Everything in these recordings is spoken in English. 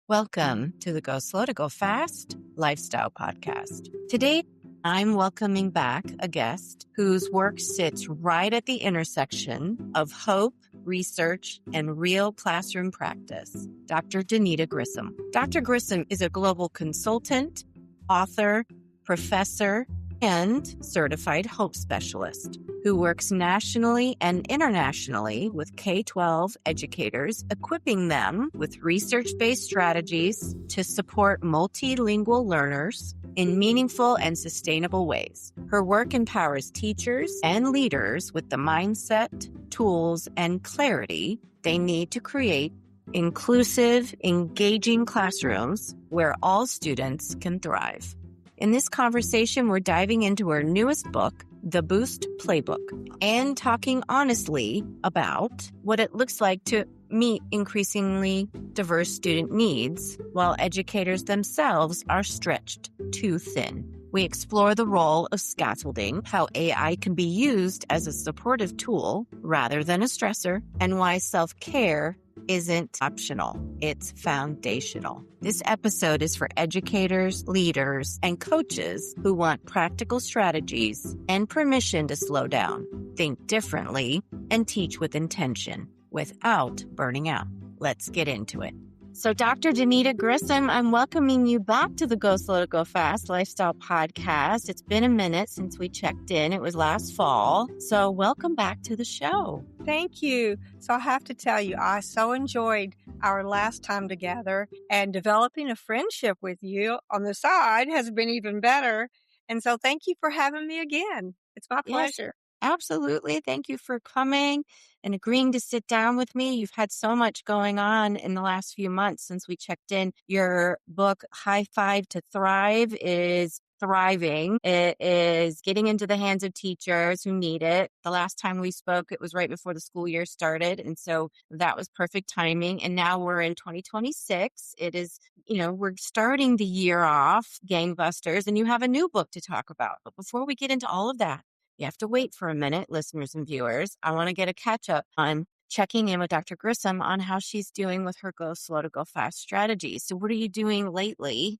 Welcome to the Go Slow to Go Fast Lifestyle Podcast. Today, I'm welcoming back a guest whose work sits right at the intersection of hope, research, and real classroom practice, Dr. Donita Grissom. Dr. Grissom is a global consultant, author, professor, and certified hope specialist who works nationally and internationally with K-12 educators, equipping them with research-based strategies to support multilingual learners in meaningful and sustainable ways. Her work empowers teachers and leaders with the mindset, tools, and clarity they need to create inclusive, engaging classrooms where all students can thrive. In this conversation, we're diving into her newest book, The Boost Playbook, and talking honestly about what it looks like to meet increasingly diverse student needs while educators themselves are stretched too thin. We explore the role of scaffolding, how AI can be used as a supportive tool rather than a stressor, and why self-care isn't optional, it's foundational. This episode is for educators, leaders, and coaches who want practical strategies and permission to slow down, think differently, and teach with intention without burning out. Let's get into it. So, Dr. Donita Grissom, I'm welcoming you back to the Go Slow to Go Fast Lifestyle Podcast. It's been a minute since we checked in. It was last fall. So, welcome back to the show. Thank you. So I have to tell you, I so enjoyed our last time together, and developing a friendship with you on the side has been even better. And so thank you for having me again. It's my pleasure. Absolutely. Thank you for coming and agreeing to sit down with me. You've had so much going on in the last few months since we checked in. Your book, High Five to Thrive, is thriving. It is getting into the hands of teachers who need it. The last time we spoke, it was right before the school year started. And so that was perfect timing. And now we're in 2026. It is, we're starting the year off gangbusters, and you have a new book to talk about. But before we get into all of that, you have to wait for a minute, listeners and viewers. I want to get a catch up on checking in with Dr. Grissom on how she's doing with her Go Slow to Go Fast strategy. So what are you doing lately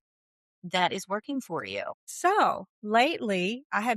that is working for you? So lately I'm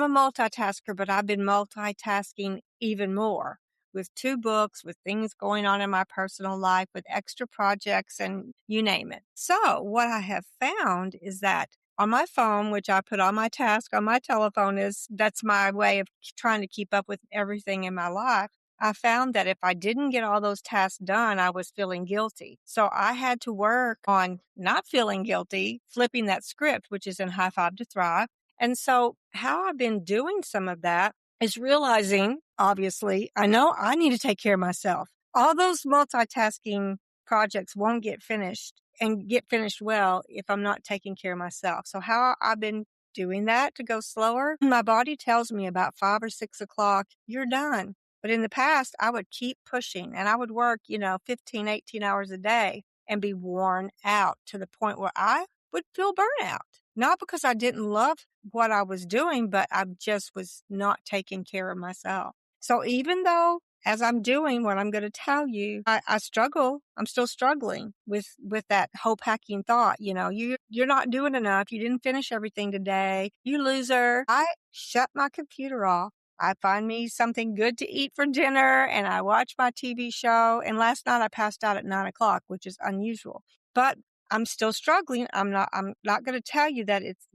a multitasker, but I've been multitasking even more with 2 books, with things going on in my personal life, with extra projects, and you name it. So what I have found is that on my phone, which I put all my tasks on my telephone, that's my way of trying to keep up with everything in my life. I found that if I didn't get all those tasks done, I was feeling guilty. So I had to work on not feeling guilty, flipping that script, which is in High Five to Thrive. And so how I've been doing some of that is realizing, obviously, I know I need to take care of myself. All those multitasking projects won't get finished and get finished well if I'm not taking care of myself. So how I've been doing that to go slower, my body tells me about 5 or 6 o'clock, you're done. But in the past, I would keep pushing, and I would work, 15, 18 hours a day and be worn out to the point where I would feel burnout. Not because I didn't love what I was doing, but I just was not taking care of myself. So even though as I'm doing what I'm going to tell you, I struggle. I'm still struggling with that hope hacking thought. You're not doing enough. You didn't finish everything today. You loser. I shut my computer off. I find me something good to eat for dinner, and I watch my TV show. And last night I passed out at 9 o'clock, which is unusual, but I'm still struggling. I'm not going to tell you that it's,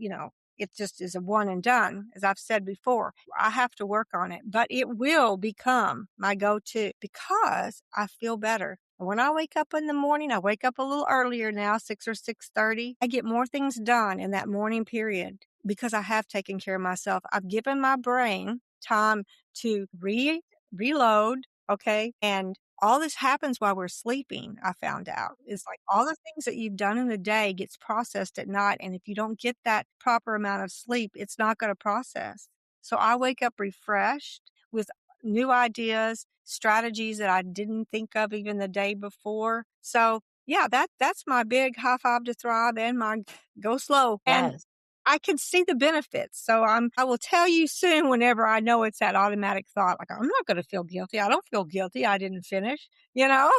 it just is a one and done. As I've said before, I have to work on it, but it will become my go-to because I feel better. When I wake up in the morning, I wake up a little earlier now, 6 or 6:30. I get more things done in that morning period because I have taken care of myself. I've given my brain time to reload. Okay. And all this happens while we're sleeping. I found out it's like all the things that you've done in the day gets processed at night. And if you don't get that proper amount of sleep, it's not going to process. So I wake up refreshed with new ideas, strategies that I didn't think of even the day before. So yeah, that's my big High Five to Thrive and my Go Slow. Yes. And I can see the benefits. So I will tell you soon whenever I know it's that automatic thought, like, I'm not going to feel guilty. I don't feel guilty. I didn't finish, Yeah.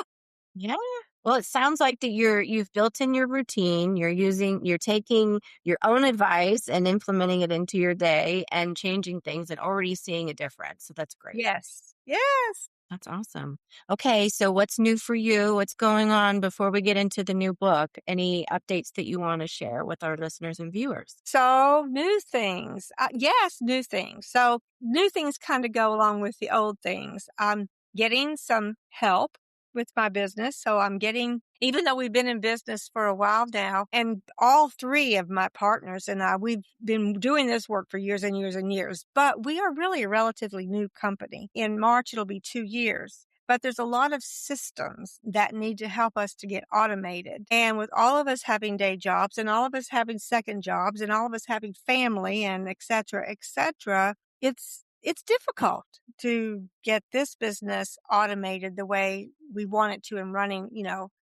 Well, it sounds like that you've built in your routine. You're taking your own advice and implementing it into your day and changing things and already seeing a difference. So that's great. Yes. Yes. That's awesome. Okay, so what's new for you? What's going on before we get into the new book? Any updates that you want to share with our listeners and viewers? So new things. Yes, new things. So new things kind of go along with the old things. I'm getting some help with my business. So I'm getting, even though we've been in business for a while now, and all three of my partners and I, we've been doing this work for years and years and years, but we are really a relatively new company. In March, it'll be 2 years. But there's a lot of systems that need to help us to get automated. And with all of us having day jobs and all of us having second jobs and all of us having family and et cetera, it's difficult to get this business automated the way we want it to and running,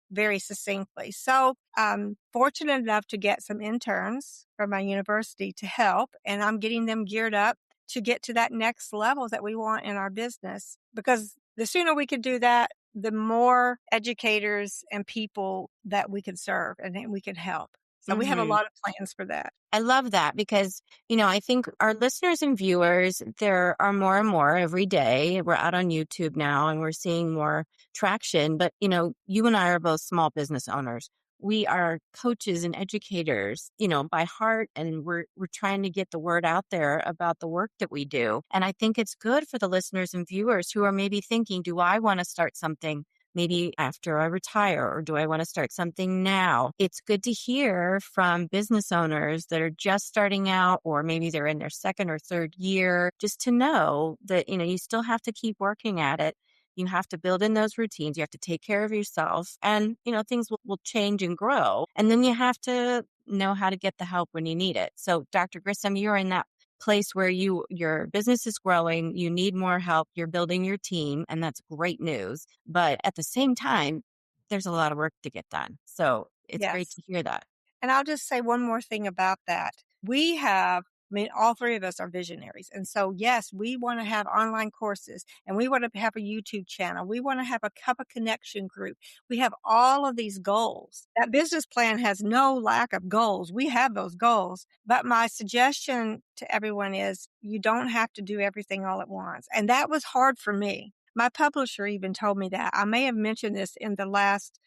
very succinctly. So I'm fortunate enough to get some interns from my university to help, and I'm getting them geared up to get to that next level that we want in our business. Because the sooner we could do that, the more educators and people that we could serve and that we could help. So we have a Mhm. lot of plans for that. I love that because, I think our listeners and viewers, there are more and more every day. We're out on YouTube now and we're seeing more traction. But, you and I are both small business owners. We are coaches and educators, by heart, and we're trying to get the word out there about the work that we do. And I think it's good for the listeners and viewers who are maybe thinking, do I want to start something maybe after I retire, or do I want to start something now? It's good to hear from business owners that are just starting out, or maybe they're in their second or third year, just to know that, you still have to keep working at it. You have to build in those routines. You have to take care of yourself, and, things will change and grow. And then you have to know how to get the help when you need it. So Dr. Grissom, you're in that place where your business is growing, you need more help, you're building your team, and that's great news. But at the same time, there's a lot of work to get done. So it's great Yes. to hear that. And I'll just say one more thing about that. All three of us are visionaries. And so, yes, we want to have online courses and we want to have a YouTube channel. We want to have a Cup of Connection group. We have all of these goals. That business plan has no lack of goals. We have those goals. But my suggestion to everyone is you don't have to do everything all at once. And that was hard for me. My publisher even told me that. I may have mentioned this in the last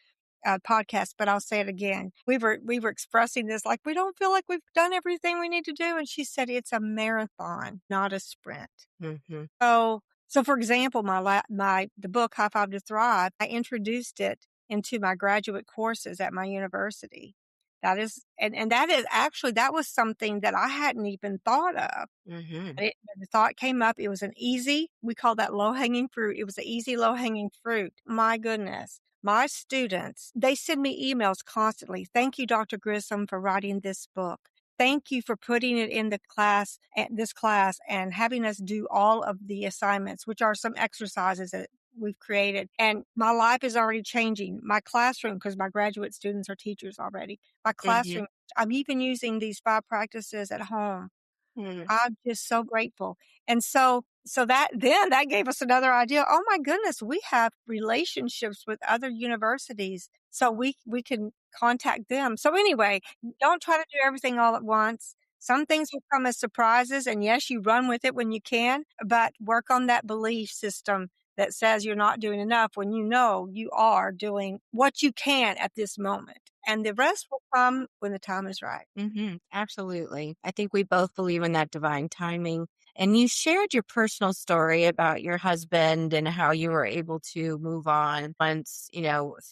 podcast, but I'll say it again. We were expressing this like we don't feel like we've done everything we need to do, and she said it's a marathon, not a sprint. Hmm. So for example, the book High Five to Thrive, I introduced it into my graduate courses at my university. That is, and that is actually that was something that I hadn't even thought of. Hmm. The thought came up. It was we call that low hanging fruit. It was an easy low hanging fruit. My goodness. My students, they send me emails constantly. Thank you, Dr. Grissom, for writing this book. Thank you for putting it in this class and having us do all of the assignments, which are some exercises that we've created. And my life is already changing. My classroom, because my graduate students are teachers already, my Hmm. classroom, I'm even using these 5 practices at home. Hmm. I'm just so grateful. And so that gave us another idea. Oh my goodness, we have relationships with other universities. So we can contact them. So anyway, don't try to do everything all at once. Some things will come as surprises, and yes, you run with it when you can, but work on that belief system that says you're not doing enough when you know you are doing what you can at this moment. And the rest will come when the time is right. Hmm. Absolutely. I think we both believe in that divine timing. And you shared your personal story about your husband and how you were able to move on once,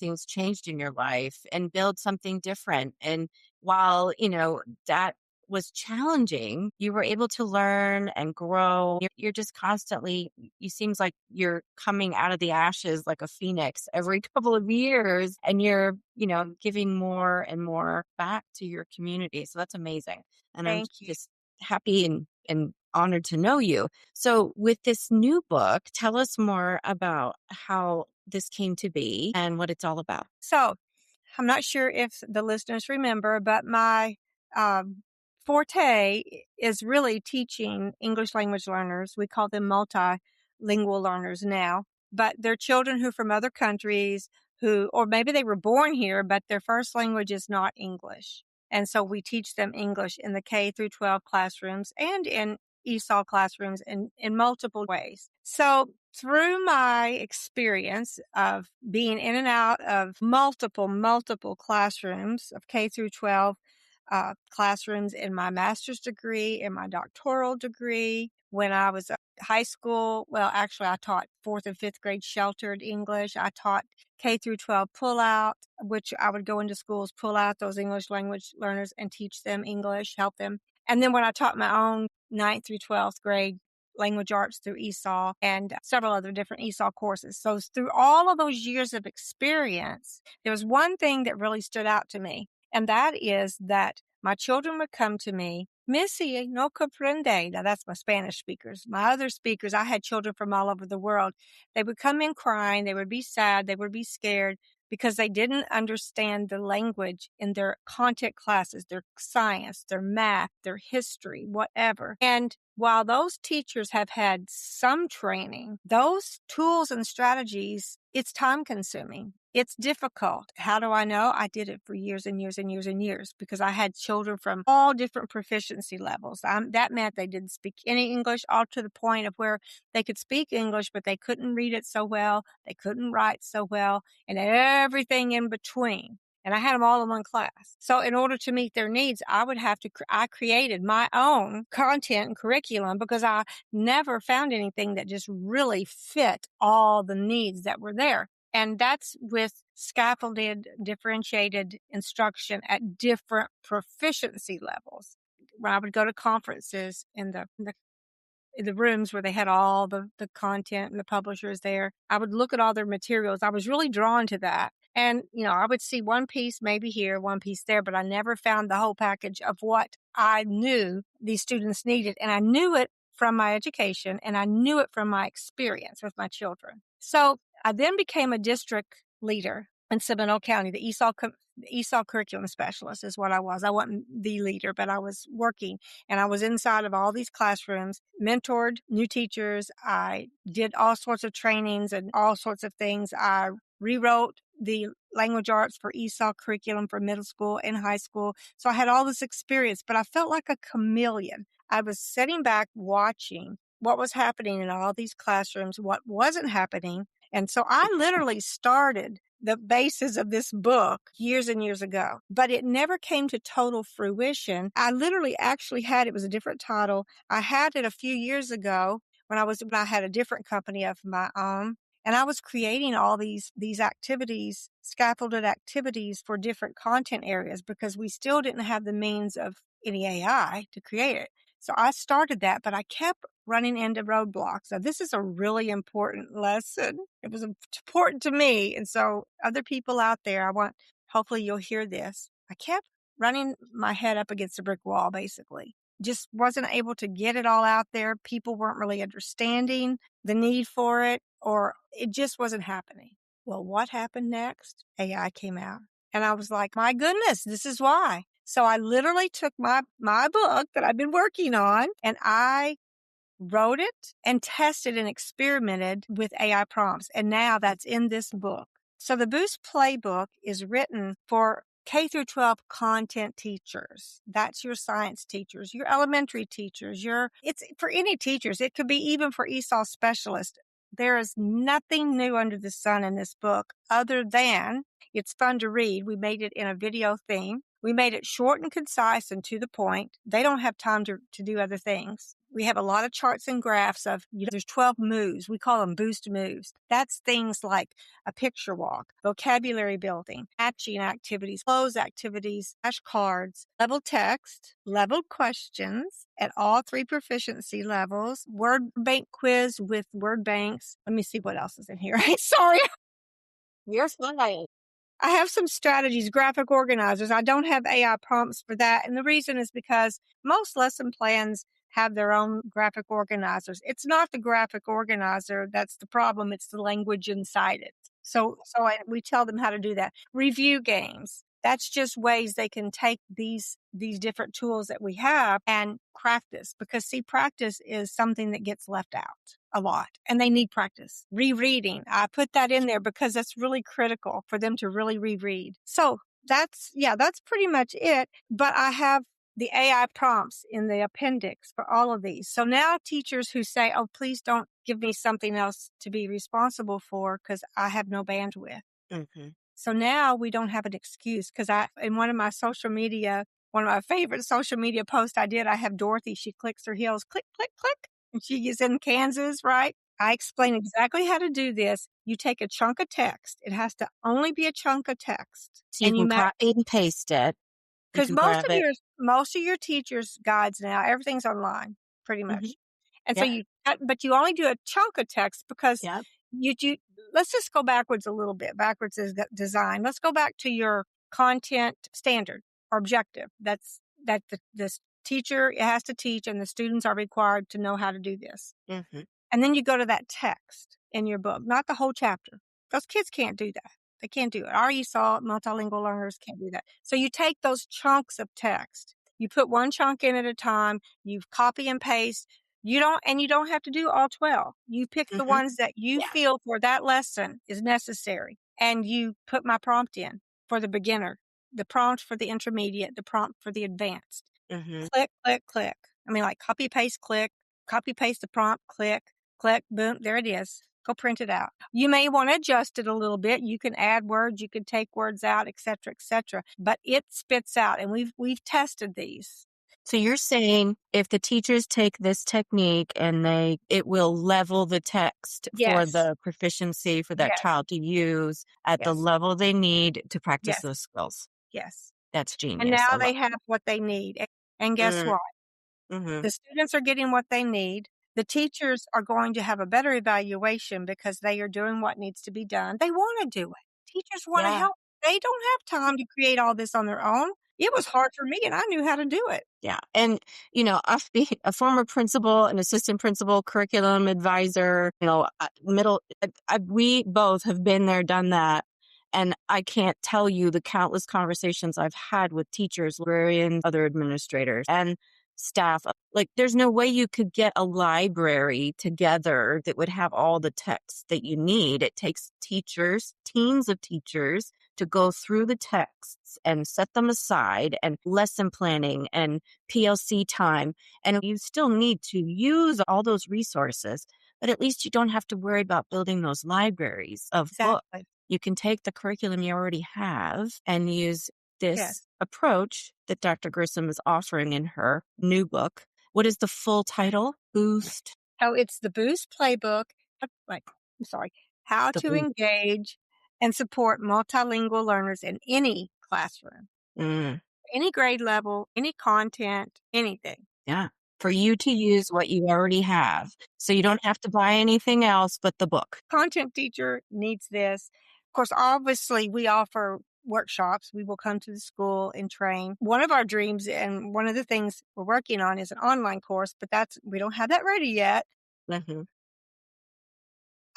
things changed in your life and build something different. And while, that was challenging, you were able to learn and grow. You're just constantly, you seems like you're coming out of the ashes like a phoenix every couple of years, and you're, giving more and more back to your community. So that's amazing. And I'm Thank you. just happy and honored to know you. So with this new book, tell us more about how this came to be and what it's all about. So I'm not sure if the listeners remember, but my um, forte is really teaching English language learners. We call them multilingual learners now, but they're children who are from other countries or maybe they were born here, but their first language is not English. And so we teach them English in the K through 12 classrooms and in ESOL classrooms in multiple ways. So through my experience of being in and out of multiple classrooms of K through 12 classrooms in my master's degree, in my doctoral degree, when I was in high school, well, actually I taught 4th and 5th grade sheltered English. I taught K through 12 pull out, which I would go into schools, pull out those English language learners and teach them English, help them. And then when I taught my own 9th through 12th grade language arts through ESOL and several other different ESOL courses. So through all of those years of experience, there was one thing that really stood out to me. And that is that my children would come to me, Missy, no comprende. Now that's my Spanish speakers. My other speakers, I had children from all over the world. They would come in crying. They would be sad. They would be scared because they didn't understand the language in their content classes, their science, their math, their history, whatever. And while those teachers have had some training, those tools and strategies, it's time consuming. It's difficult. How do I know? I did it for years and years and years and years because I had children from all different proficiency levels. That meant they didn't speak any English, all to the point of where they could speak English, but they couldn't read it so well. They couldn't write so well, and everything in between. And I had them all in one class. So in order to meet their needs, I created my own content and curriculum because I never found anything that just really fit all the needs that were there. And that's with scaffolded, differentiated instruction at different proficiency levels. When I would go to conferences in the rooms where they had all the content and the publishers there, I would look at all their materials. I was really drawn to that. And, I would see one piece maybe here, one piece there, but I never found the whole package of what I knew these students needed. And I knew it from my education and I knew it from my experience with my children. So I then became a district leader in Seminole County. The ESOL curriculum specialist is what I was. I wasn't the leader, but I was working and I was inside of all these classrooms, mentored new teachers. I did all sorts of trainings and all sorts of things. I rewrote the language arts for ESOL curriculum for middle school and high school. So I had all this experience, but I felt like a chameleon. I was sitting back watching what was happening in all these classrooms, what wasn't happening. And so I literally started the basis of this book years and years ago, but it never came to total fruition. I literally actually it was a different title. I had it a few years ago when I had a different company of my own. And I was creating all these activities, scaffolded activities for different content areas because we still didn't have the means of any AI to create it. So I started that, but I kept running into roadblocks. So this is a really important lesson. It was important to me. And so other people out there, hopefully you'll hear this. I kept running my head up against a brick wall, basically. Just wasn't able to get it all out there. People weren't really understanding the need for it, or it just wasn't happening. Well, what happened next? AI came out. And I was like, my goodness, this is why. So I literally took my book that I've been working on and I wrote it and tested and experimented with AI prompts. And now that's in this book. So the Boost Playbook is written for K through 12 content teachers. That's your science teachers, your elementary teachers, it's for any teachers. It could be even for ESOL specialists. There is nothing new under the sun in this book other than it's fun to read. We made it in a video theme. We made it short and concise and to the point. They don't have time to do other things. We have a lot of charts and graphs of, there's 12 moves. We call them boost moves. That's things like a picture walk, vocabulary building, matching activities, close activities, flashcards, level text, level questions at all 3 proficiency levels, word bank quiz with word banks. Let me see what else is in here. Sorry. You're fine. I have some strategies, graphic organizers. I don't have AI prompts for that. And the reason is because most lesson plans have their own graphic organizers. It's not the graphic organizer that's the problem. It's the language inside it. So we tell them how to do that. Review games. That's just ways they can take these different tools that we have and practice, because see, practice is something that gets left out a lot, and they need practice. Rereading, I put that in there because that's really critical for them to really reread. So that's pretty much it. But I have the AI prompts in the appendix for all of these. So now teachers who say, oh, please don't give me something else to be responsible for because I have no bandwidth. Mm-hmm. So now we don't have an excuse, because in one of my favorite social media posts I did, I have Dorothy, she clicks her heels, click, click, click, and she is in Kansas, right? I explain exactly how to do this. You take a chunk of text. It has to only be a chunk of text. So you And can copy and paste it. You because can grab it. most of your teachers' guides now, everything's online, pretty Mm-hmm. much. And so Yeah. but you only do a chunk of text because Yeah. you do. Let's just go backwards a little bit. Backwards is design. Let's go back to your content standard or objective. That this teacher has to teach, and the students are required to know how to do this. Mm-hmm. And then you go to that text in your book, not the whole chapter. Those kids can't do that. They can't do it. Our ESOL multilingual learners can't do that. So you take those chunks of text, you put one chunk in at a time, you copy and paste. You don't have to do all 12. You pick the Mm-hmm. ones that you Yeah. feel for that lesson is necessary. And you put my prompt in for the beginner, the prompt for the intermediate, the prompt for the advanced. Mm-hmm. Click, click, click. I mean, like copy, paste, click, copy, paste the prompt, click, click, boom, there it is. Go print it out. You may want to adjust it a little bit. You can add words, you can take words out, et cetera, but it spits out, and we've tested these. So you're saying if the teachers take this technique and it will level the text for Yes, the proficiency for that yes, child to use at the yes, level they need to practice yes, those skills. yes. That's And genius. I now love they have what they need. And guess it. what? Mm-hmm. The students are getting what they need. The teachers are going to have a better evaluation because they are doing what needs to be done. They want to do it. Teachers want to Yeah. help. They don't have time to create all this on their own. It was hard for me, and I knew how to do it. Yeah. And, I've been a former principal, an assistant principal, curriculum advisor, we both have been there, done that. And I can't tell you the countless conversations I've had with teachers, librarians, other administrators, and staff. Like, there's no way you could get a library together that would have all the texts that you need. It takes teachers, teams of teachers, to go through the texts and set them aside, and lesson planning and PLC time. And you still need to use all those resources, but at least you don't have to worry about building those libraries of books. Exactly. You can take the curriculum you already have and use this Yes. approach that Dr. Grissom is offering in her new book. What is the full title? Boost. So it's the Boost Playbook. I'm sorry. How The to Boost. engage and support multilingual learners in any classroom, Mm, any grade level, any content, anything. yeah. For you to use what you already have. So you don't have to buy anything else but the book. Content teacher needs this. Of course, obviously, we offer workshops. We will come to the school and train. One of our dreams and one of the things we're working on is an online course, but we don't have that ready yet. Mm-hmm.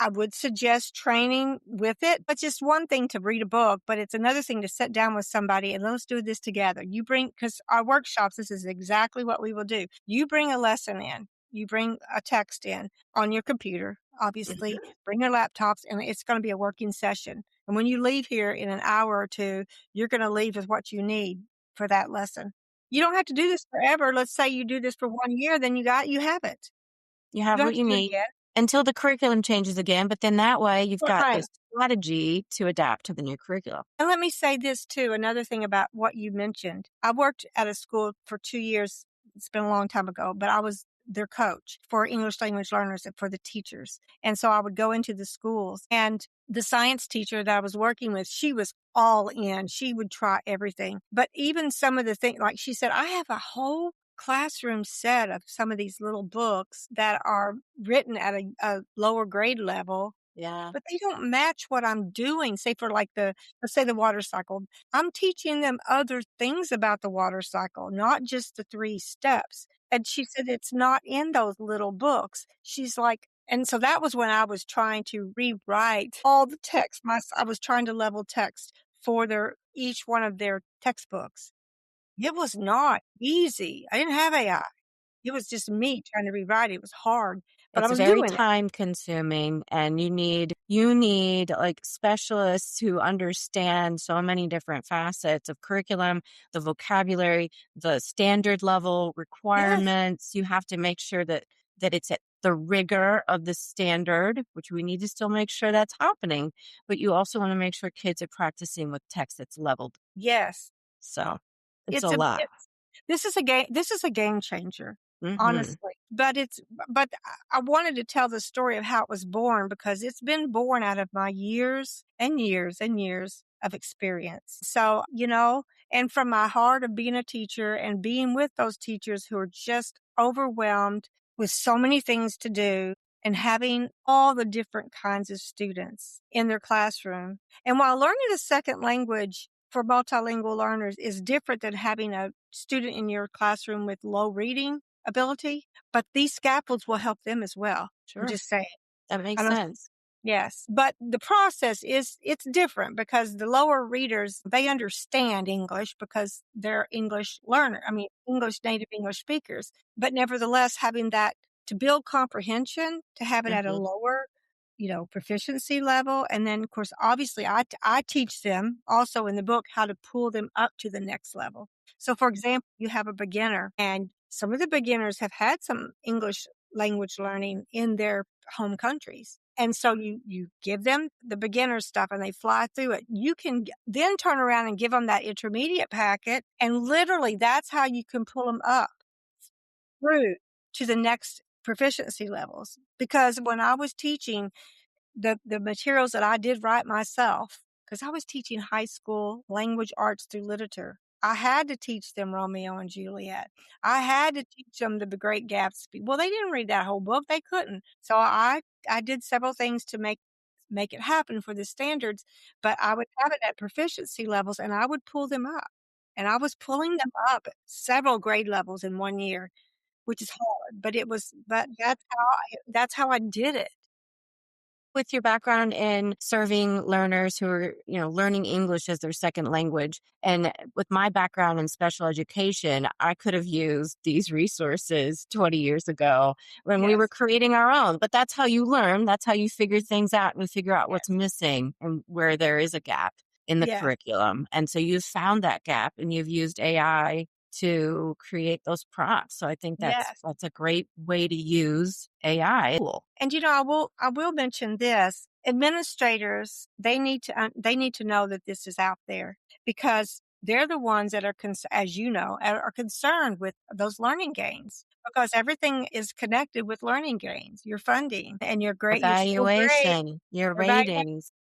I would suggest training with it, but just one thing to read a book, but it's another thing to sit down with somebody and let's do this together. Because our workshops, this is exactly what we will do. You bring a lesson in, you bring a text in on your computer, obviously, bring your laptops, and it's going to be a working session. And when you leave here in an hour or two, you're going to leave with what you need for that lesson. You don't have to do this forever. Let's say you do this for 1 year, then you have it. You You have don't what have to you do it need again. until the curriculum changes again. But then that way you've got Right. this strategy to adapt to the new curriculum. And let me say this too, another thing about what you mentioned. I worked at a school for 2 years. It's been a long time ago, but I was their coach for English language learners and for the teachers. And so I would go into the schools, and the science teacher that I was working with, she was all in. She would try everything. But even some of the things, like she said, I have a whole classroom set of some of these little books that are written at a lower grade level, Yeah. but they don't match what I'm doing. Say for let's say the water cycle. I'm teaching them other things about the water cycle, not just the 3 steps. And she said, it's not in those little books. She's like, and so that was when I was trying to rewrite all the text. I was trying to level text for their each one of their textbooks. It was not easy. I didn't have AI. It was just me trying to rewrite it. It was hard, but I It's was very doing it. time consuming, and you need like specialists who understand so many different facets of curriculum, the vocabulary, the standard level Yes, requirements. You have to make sure that it's at the rigor of the standard, which we need to still make sure that's happening. But you also want to make sure kids are practicing with text that's leveled. yes. So it's It's a a lot. it's this is a game changer, Hmm. honestly. But I wanted to tell the story of how it was born because it's been born out of my years and years and years of experience. So, and from my heart of being a teacher and being with those teachers who are just overwhelmed with so many things to do and having all the different kinds of students in their classroom. And while learning a second language for multilingual learners is different than having a student in your classroom with low reading ability, but these scaffolds will help them as well. I'm Sure. just saying. That I makes don't sense. Yes, but the process it's different because the lower readers, they understand English because they're English native English speakers, but nevertheless having that to build comprehension, to have it at a Hmm. lower, proficiency level. And then of course, obviously I teach them also in the book how to pull them up to the next level. So for example, you have a beginner and some of the beginners have had some English language learning in their home countries. And so you give them the beginner stuff and they fly through it. You can then turn around and give them that intermediate packet. And literally that's how you can pull them up through to the next proficiency levels. Because when I was teaching the materials that I did write myself, because I was teaching high school language arts through literature. I had to teach them Romeo and Juliet. I had to teach them The Great Gatsby. Well, they didn't read that whole book. They couldn't. So I did several things to make it happen for the standards, but I would have it at proficiency levels and I would pull them up. And I was pulling them up at several grade levels in 1 year, which is hard, but that's how I did it. With your background in serving learners who are, learning English as their second language, and with my background in special education, I could have used these resources 20 years ago when we were Yes. creating our own. But that's how you learn. That's how you figure things out and figure out what's Yes. missing and where there is a gap in the Yes. curriculum. And so you've found that gap and you've used AI to create those prompts. So I think that's Yes. that's a great way to use AI. Cool. And I will mention this. Administrators, they need to know that this is out there because they're the ones that are as you know, are concerned with those learning gains because everything is connected with learning gains, your funding and your school grade, Evaluation, your your evaluation. ratings.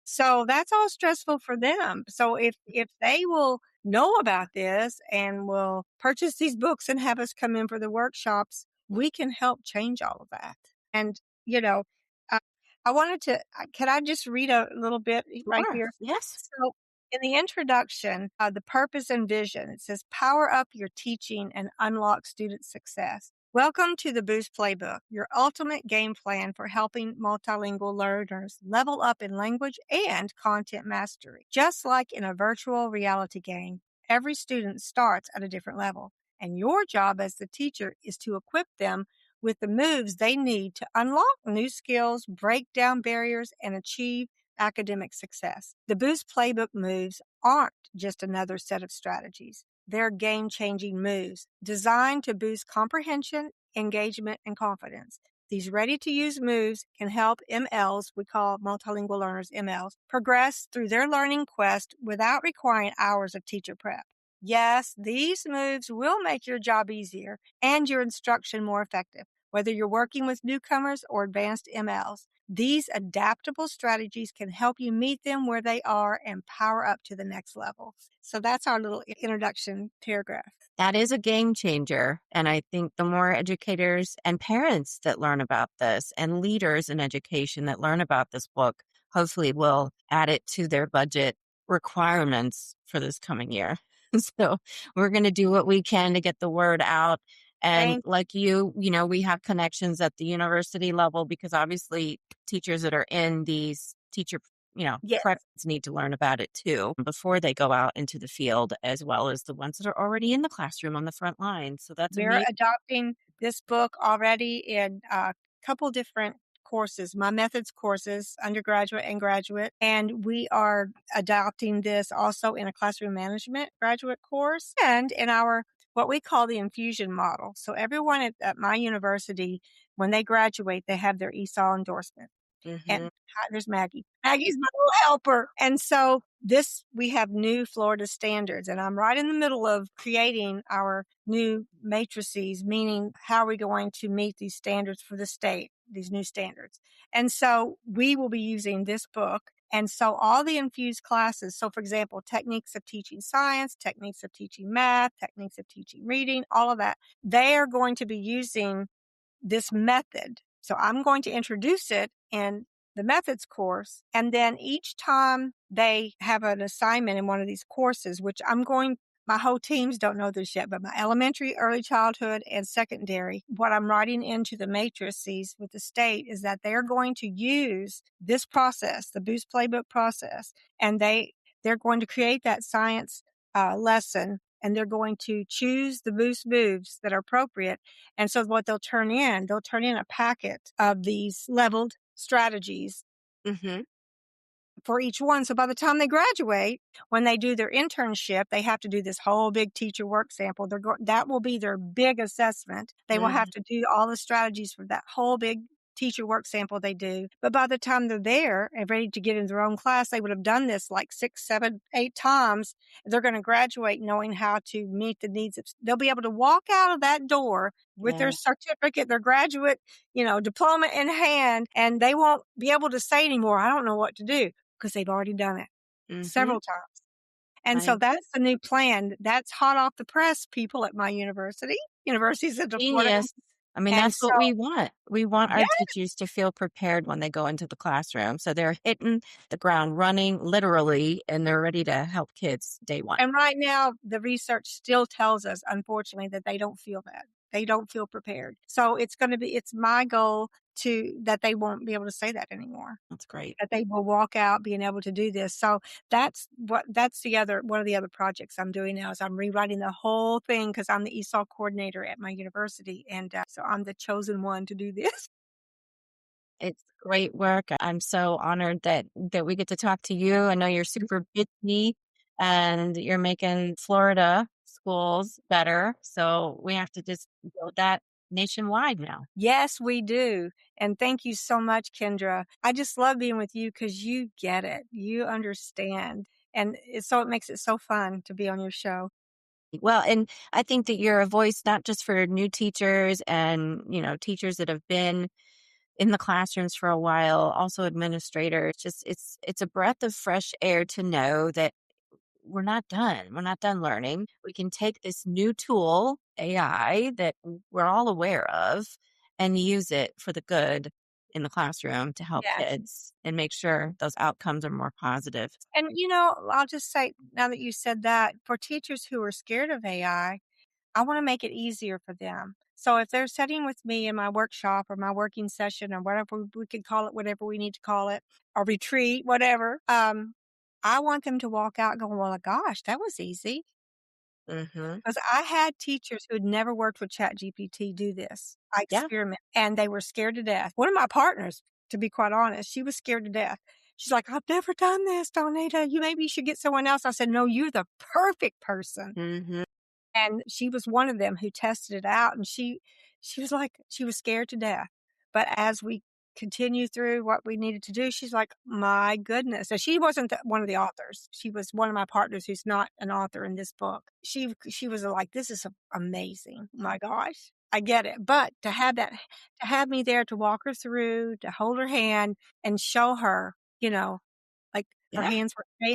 So that's all stressful for them. So if they will know about this and will purchase these books and have us come in for the workshops, we can help change all of that. And you know, uh, I wanted to. Can I just read a little bit right Sure. here? Yes. So in the introduction, the purpose and vision, it says, "Power up your teaching and unlock student success." Welcome to the Boost Playbook, your ultimate game plan for helping multilingual learners level up in language and content mastery. Just like in a virtual reality game, every student starts at a different level, and your job as the teacher is to equip them with the moves they need to unlock new skills, break down barriers, and achieve academic success. The Boost Playbook moves aren't just another set of strategies. They're game changing moves designed to boost comprehension, engagement, and confidence. These ready to use moves can help MLs, we call multilingual learners MLs, progress through their learning quest without requiring hours of teacher prep. Yes, these moves will make your job easier and your instruction more effective, whether you're working with newcomers or advanced MLs. These adaptable strategies can help you meet them where they are and power up to the next level. So that's our little introduction paragraph. That is a game changer. And I think the more educators and parents that learn about this and leaders in education that learn about this book, hopefully will add it to their budget requirements for this coming year. So we're going to do what we can to get the word out. And Thank like we have connections at the university level because obviously teachers that are in these teacher Yes. preps need to learn about it too before they go out into the field, as well as the ones that are already in the classroom on the front line. So that's We're amazing. adopting this book already in a couple different courses, my methods courses, undergraduate and graduate. And we are adopting this also in a classroom management graduate course and in our what we call the infusion model. So everyone at my university, when they graduate, they have their ESOL endorsement. And Hmm. hi, there's Maggie. Maggie's my little helper. And so we have new Florida standards, and I'm right in the middle of creating our new matrices, meaning how are we going to meet these standards for the state, these new standards. And so we will be using this book. And so all the infused classes, so for example, techniques of teaching science, techniques of teaching math, techniques of teaching reading, all of that, they are going to be using this method. So I'm going to introduce it in the methods course. And then each time they have an assignment in one of these courses, which my whole teams don't know this yet, but my elementary, early childhood, and secondary, what I'm writing into the matrices with the state is that they're going to use this process, the Boost Playbook process, and they're going to create that science lesson, and they're going to choose the Boost moves that are appropriate. And so what they'll turn in a packet of these leveled strategies Hmm. for each one. So by the time they graduate, when they do their internship, they have to do this whole big teacher work sample. That will be their big assessment. They will have to do all the strategies for that whole big teacher work sample they do. But by the time they're there and ready to get in their own class, they would have done this like 6, 7, 8 times. They're going to graduate knowing how to meet the needs they'll be able to walk out of that door with their Yeah. certificate, their graduate, diploma in hand, and they won't be able to say anymore, I don't know what to do, because they've already done it Hmm. several times. And so I that's the new plan. That's hot off the press, people at my university, Universities of Florida. Genius. I mean, And that's so, what we want. We want yeah. our teachers to feel prepared when they go into the classroom. So they're hitting the ground running literally, and they're ready to help kids day one. And right now, the research still tells us, unfortunately, that they don't feel that. They don't feel prepared. So it's my goal that they won't be able to say that anymore. That's great. That they will walk out being able to do this. So that's one of the other projects I'm doing now is I'm rewriting the whole thing because I'm the ESOL coordinator at my university. And so I'm the chosen one to do this. It's great work. I'm so honored that we get to talk to you. I know you're super busy and you're making Florida schools better. So we have to just build that nationwide now. Yes, we do. And thank you so much, Kendra. I just love being with you because you get it. You understand. And it makes it so fun to be on your show. Well, and I think that you're a voice not just for new teachers and, teachers that have been in the classrooms for a while, also administrators. Just it's a breath of fresh air to know that we're not done. We're not done learning. We can take this new tool, AI, that we're all aware of, and use it for the good in the classroom to help Yes. kids and make sure those outcomes are more positive. And, I'll just say, now that you said that, for teachers who are scared of I want to make it easier for them. So if they're sitting with me in my workshop or my working session or whatever we could call it, whatever we need to call it, or retreat, whatever, I want them to walk out going, well, gosh, that was easy. Hmm. Because I had teachers who had never worked with ChatGPT do this. I Yeah. experiment, and they were scared to death. One of my partners, to be quite honest, she was scared to death. She's like, I've never done this, Donita. Maybe you should get someone else. I said, no, you're the perfect person. Hmm. And she was one of them who tested it out, and she was like she was scared to death. But as we continued through what we needed to do, she's like, "My goodness." So she wasn't one of the authors. She was one of my partners who's not an author in this book. She was like, "This is amazing. My gosh. I get it." But to have me there to walk her through, to hold her hand and show her, like Yeah.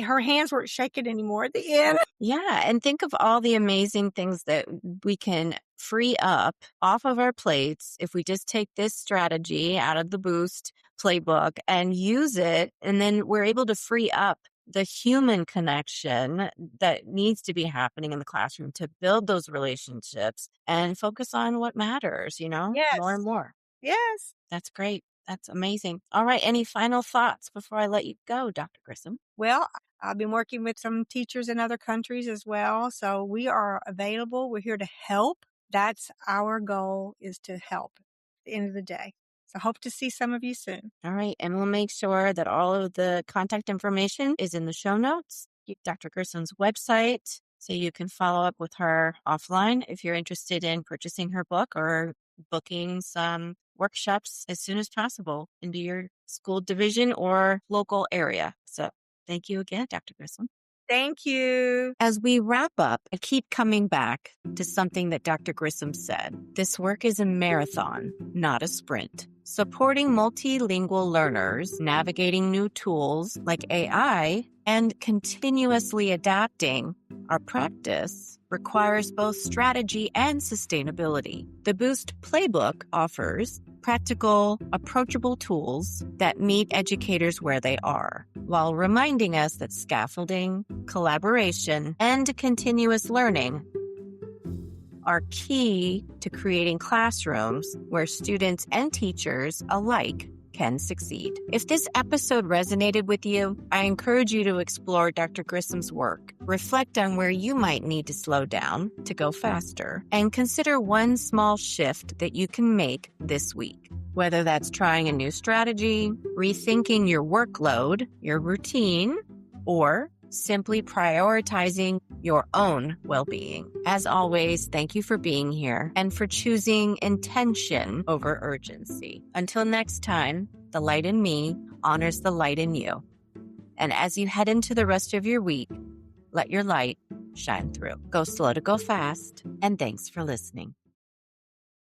her hands weren't shaking anymore at the end. Yeah. And think of all the amazing things that we can free up off of our plates if we just take this strategy out of the Boost playbook and use it. And then we're able to free up the human connection that needs to be happening in the classroom to build those relationships and focus on what matters, more and Yes. more. Yes. That's great. That's amazing. All right. Any final thoughts before I let you go, Dr. Grissom? Well, I've been working with some teachers in other countries as well. So we are available. We're here to help. That's our goal, is to help at the end of the day. So hope to see some of you soon. All right. And we'll make sure that all of the contact information is in the show notes. Dr. Grissom's website, so you can follow up with her offline if you're interested in purchasing her book or booking some workshops as soon as possible into your school division or local area. So thank you again, Dr. Grissom. Thank you. As we wrap up, I keep coming back to something that Dr. Grissom said. This work is a marathon, not a sprint. Supporting multilingual learners, navigating new tools like AI, and continuously adapting our practice requires both strategy and sustainability. The Boost Playbook offers practical, approachable tools that meet educators where they are, while reminding us that scaffolding, collaboration, and continuous learning are key to creating classrooms where students and teachers alike can succeed. If this episode resonated with you, I encourage you to explore Dr. Grissom's work, reflect on where you might need to slow down to go faster, and consider one small shift that you can make this week. Whether that's trying a new strategy, rethinking your workload, your routine, or simply prioritizing your own well-being. As always, thank you for being here and for choosing intention over urgency. Until next time, the light in me honors the light in you. And as you head into the rest of your week, let your light shine through. Go slow to go fast, and thanks for listening.